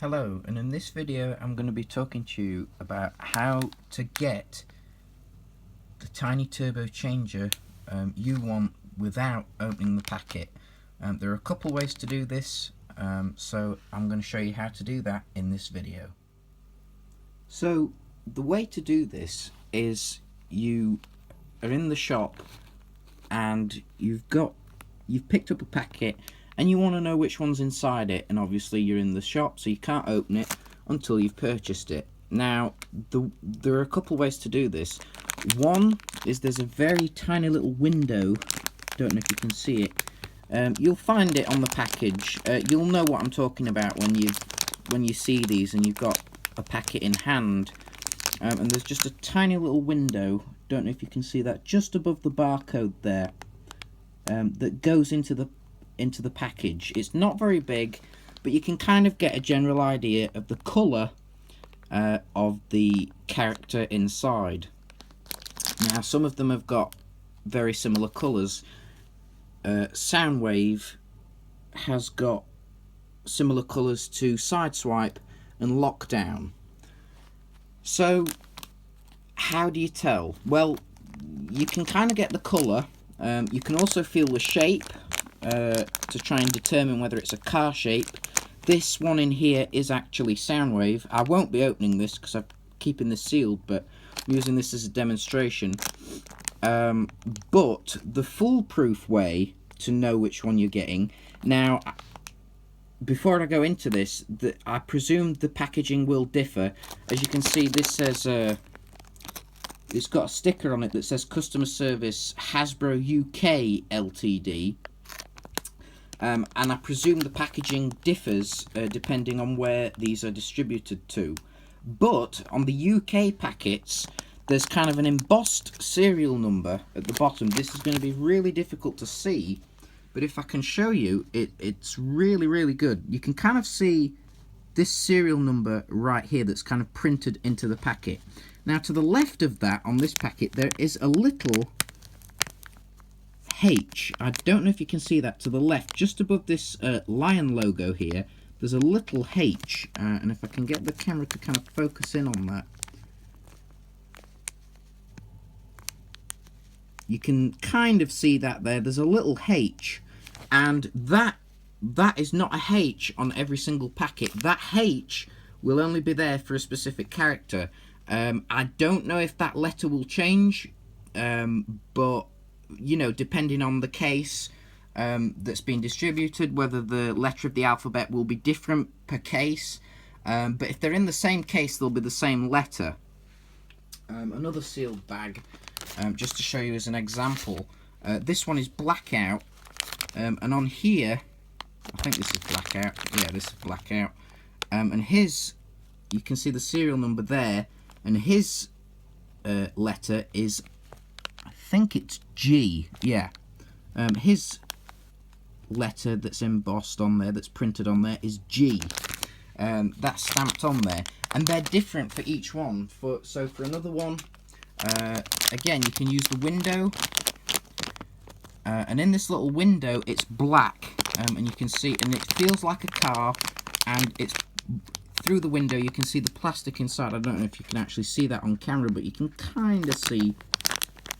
Hello, and in this video I'm going to be talking to you about how to get the tiny turbo changer you want without opening the packet. There are a couple ways to do this, so I'm going to show you how to do that in this video. So the way to do this is you are in the shop and you've picked up a packet and you want to know which one's inside it, and obviously you're in the shop so you can't open it until you've purchased it. Now there are a couple ways to do this. One is there's a very tiny little window, don't know if you can see it. You'll find it on the package. You'll know what I'm talking about when you see these and you've got a packet in hand, and there's just a tiny little window, don't know if you can see that, just above the barcode there, that goes into the package. It's not very big, but you can kind of get a general idea of the colour of the character inside. Now some of them have got very similar colours. Soundwave has got similar colours to Sideswipe and Lockdown. So how do you tell? Well, you can kind of get the colour. You can also feel the shape to try and determine whether it's a car shape. This one in here is actually Soundwave. I won't be opening this because I'm keeping this sealed, but I'm using this as a demonstration. But the foolproof way to know which one you're getting, now before I go into this, I presume the packaging will differ. As you can see, this says it's got a sticker on it that says Customer Service Hasbro UK Ltd. And I presume the packaging differs depending on where these are distributed to. But on the UK packets, there's kind of an embossed serial number at the bottom. This is going to be really difficult to see, but if I can show you, it's really, really good. You can kind of see this serial number right here that's kind of printed into the packet. Now to the left of that on this packet, there is a little H. I don't know if you can see that to the left, just above this lion logo here, there's a little H, and if I can get the camera to kind of focus in on that, you can kind of see that there's a little H, and that is not a H on every single packet. That H will only be there for a specific character. I don't know if that letter will change, but you know, depending on the case that's being distributed, whether the letter of the alphabet will be different per case, but if they're in the same case, they'll be the same letter. Another sealed bag, just to show you as an example, this one is blackout, and on here, I think this is blackout, yeah, this is blackout, and his, you can see the serial number there, and his letter is, I think it's G, yeah. His letter that's embossed on there, that's printed on there, is G. That's stamped on there, and they're different for each one. So for another one, again, you can use the window, and in this little window, it's black, and you can see, and it feels like a car, and it's through the window. You can see the plastic inside. I don't know if you can actually see that on camera, but you can kind of see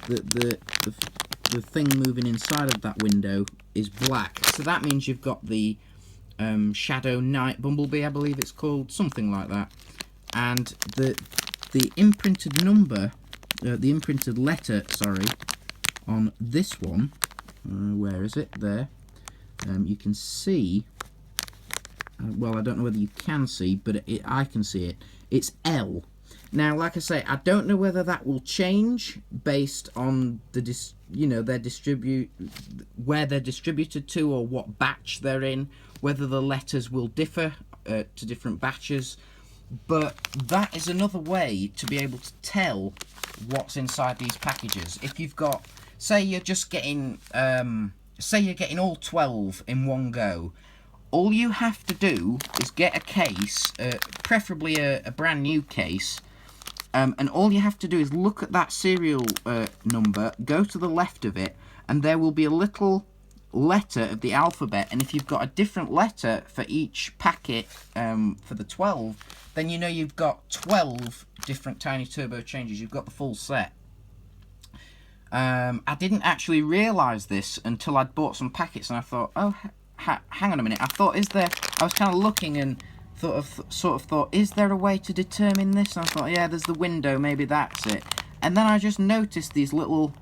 the thing moving inside of that window is black, so that means you've got the Shadow Knight Bumblebee, I believe it's called, something like that, and the imprinted number, the imprinted letter, sorry, on this one, where is it? There, you can see, well, I don't know whether you can see, but I can see it. It's L. Now, like I say, I don't know whether that will change based on the where they're distributed to, or what batch they're in, whether the letters will differ to different batches. But that is another way to be able to tell what's inside these packages. If you've got, say you're just getting, say you're getting all 12 in one go, all you have to do is get a case, preferably a brand new case, and all you have to do is look at that serial number, go to the left of it, and there will be a little letter of the alphabet, and if you've got a different letter for each packet for the 12, then you know you've got 12 different Tiny Turbo changes. You've got the full set. I didn't actually realise this until I'd bought some packets, and I thought, oh, hang on a minute. I was kind of looking and sort of thought, is there a way to determine this? And I thought, yeah, there's the window, maybe that's it. And then I just noticed these little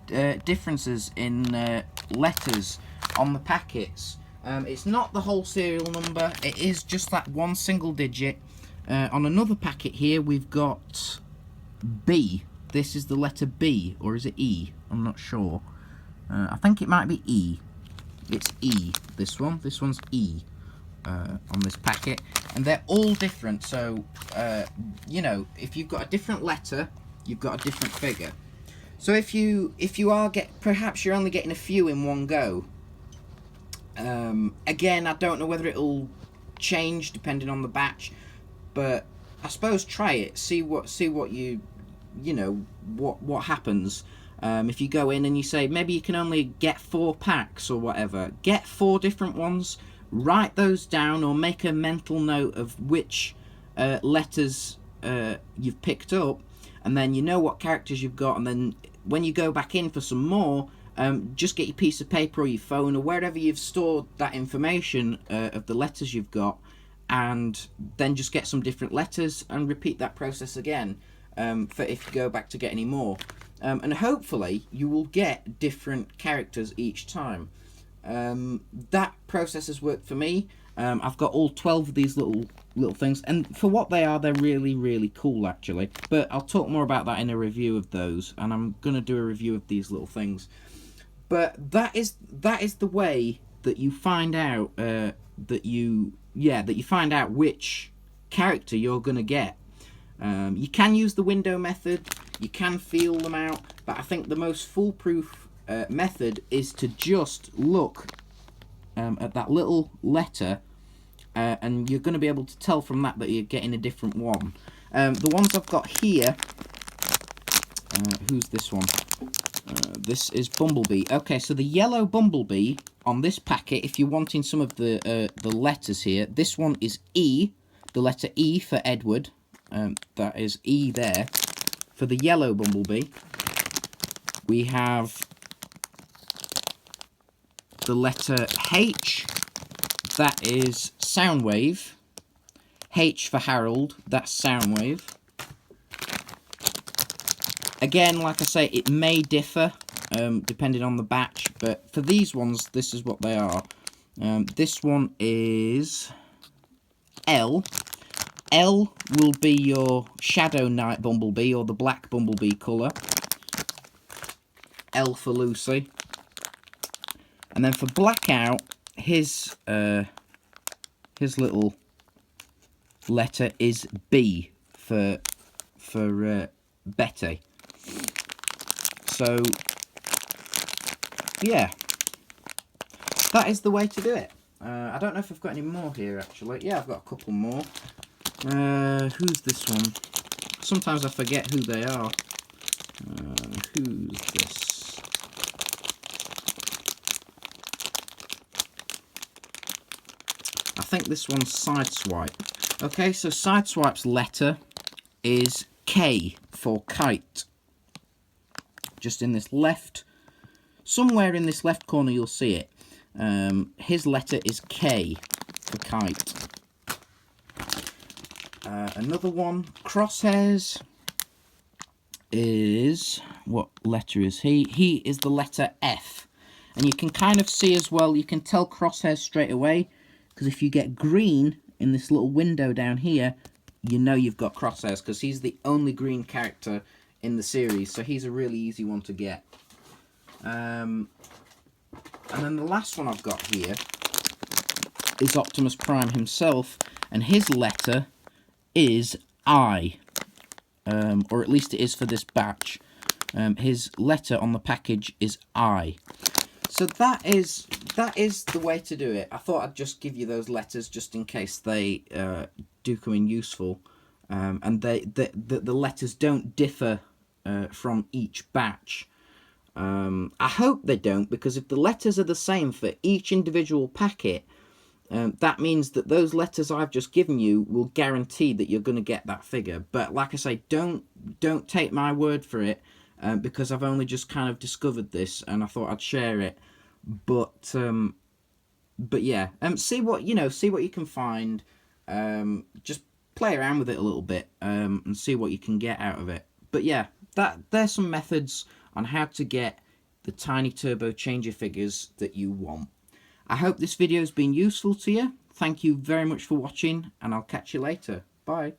differences in letters on the packets. It's not the whole serial number, it is just that one single digit. On another packet here we've got B. This is the letter B, or is it E? I'm not sure. I think it might be E. It's E, this one. This one's E on this packet. And they're all different, so, you know, if you've got a different letter, you've got a different figure. So if you are perhaps you're only getting a few in one go. Again, I don't know whether it'll change depending on the batch, but I suppose try it. See what you know what happens. If you go in and you say maybe you can only get 4 packs or whatever, get 4 different ones. Write those down or make a mental note of which letters you've picked up, and then you know what characters you've got, and then when you go back in for some more, just get your piece of paper or your phone or wherever you've stored that information of the letters you've got, and then just get some different letters and repeat that process again for if you go back to get any more. And hopefully you will get different characters each time. That process has worked for me. I've got all 12 of these little things, and for what they are, they're really cool actually. But I'll talk more about that in a review of those, and I'm gonna do a review of these little things. But that is the way that you find out that you find out which character you're gonna get. You can use the window method, you can feel them out, but I think the most foolproof method is to just look at that little letter, and you're going to be able to tell from that you're getting a different one. The ones I've got here, who's this one? This is Bumblebee. Okay, so the yellow Bumblebee on this packet, if you're wanting some of the letters here, this one is E, the letter E for Edward. That is E there. For the yellow Bumblebee, we have the letter H, that is Soundwave. H for Harold, that's Soundwave. Again, like I say, it may differ depending on the batch, but for these ones, this is what they are. This one is L. L will be your Shadow Knight Bumblebee, or the black Bumblebee colour. L for Lucy. And then for Blackout, his little letter is B for Betty. So yeah, that is the way to do it. I don't know if I've got any more here actually. Yeah, I've got a couple more. Who's this one? Sometimes I forget who they are. Who's this? I think this one's Sideswipe. Okay, so Sideswipe's letter is K for Kite. Just in this somewhere in this left corner you'll see it. His letter is K for Kite. Another one, Crosshairs, is, what letter is he? He is the letter F. And you can kind of see as well, you can tell Crosshairs straight away, because if you get green in this little window down here, you know you've got Crosshairs, because he's the only green character in the series, so he's a really easy one to get. And then the last one I've got here is Optimus Prime himself, and his letter is I, or at least it is for this batch. His letter on the package is I. So that is the way to do it. I thought I'd just give you those letters just in case they do come in useful, and the letters don't differ from each batch. I hope they don't, because if the letters are the same for each individual packet, that means that those letters I've just given you will guarantee that you're going to get that figure. But like I say, don't take my word for it, because I've only just kind of discovered this and I thought I'd share it. But yeah, see what you can find. Just play around with it a little bit, and see what you can get out of it. But yeah, there's some methods on how to get the tiny turbo changer figures that you want. I hope this video has been useful to you. Thank you very much for watching, and I'll catch you later. Bye.